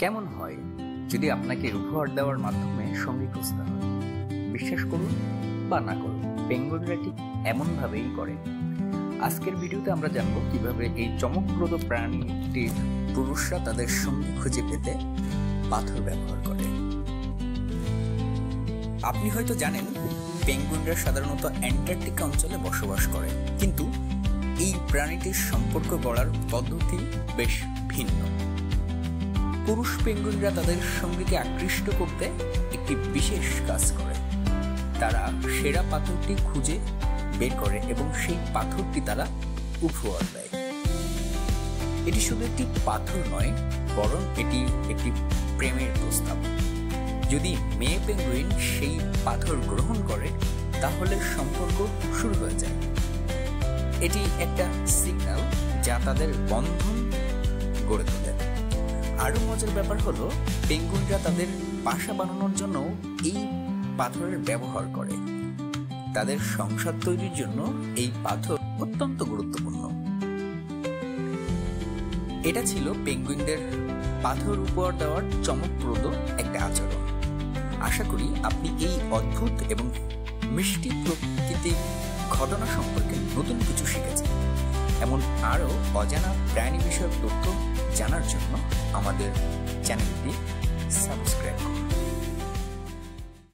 কেমন হয় যদি আপনাকে উপহার দেওয়ার মাধ্যমে সঙ্গী খুঁজতে হয়? বিশ্বাস করুন বা না করুন, পেঙ্গুইনরা ঠিক এমনভাবেই করে। আজকের ভিডিওতে আমরা জানবো কিভাবে এই চমকপ্রদ প্রাণীটির পুরুষরা তাদের সঙ্গী খুঁজে পেতে পাথর ব্যবহার করে। আপনি হয়তো জানেন পেঙ্গুইনরা সাধারণত অ্যান্টার্কটিকা অঞ্চলে বসবাস করে, কিন্তু এই প্রাণীটির সম্পর্ক গড়ার পদ্ধতি বেশ ভিন্ন। পুরুষ পেঙ্গুইনরা তাদের সঙ্গীকে আকৃষ্ট করতে একটি বিশেষ কাজ করে। তারা সেরা পাথরটি খুঁজে বের করে এবং সেই পাথরটি তারা উপহার দেয়। এটি শুধু একটি পাথর নয়, বরং এটি একটি প্রেমের প্রস্তাব। যদি মেয়ে পেঙ্গুইন সেই পাথর গ্রহণ করে, তাহলে সম্পর্ক শুরু হয়ে যায়। এটি একটা সিগন্যাল যা তাদের বন্ধন গড়ে তোলে। আরো মজার ব্যাপার হলো, পেঙ্গুইনরা তাদের বাসা বানানোর জন্য এই পাথরের ব্যবহার করে। তাদের সংসার তৈরির জন্য এই পাথর অত্যন্ত গুরুত্বপূর্ণ। এটা ছিল পেঙ্গুইনদের পাথর উপহার দেওয়ার চমকপ্রদ একটা আচরণ। আশা করি আপনি এই অদ্ভুত এবং মিষ্টি প্রকৃতির ঘটনা সম্পর্কে নতুন কিছু শিখেছেন। এমন আরো অজানা প্রাণী বিষয়ক তথ্য জানার জন্য আমাদের চ্যানেলটি সাবস্ক্রাইব করুন।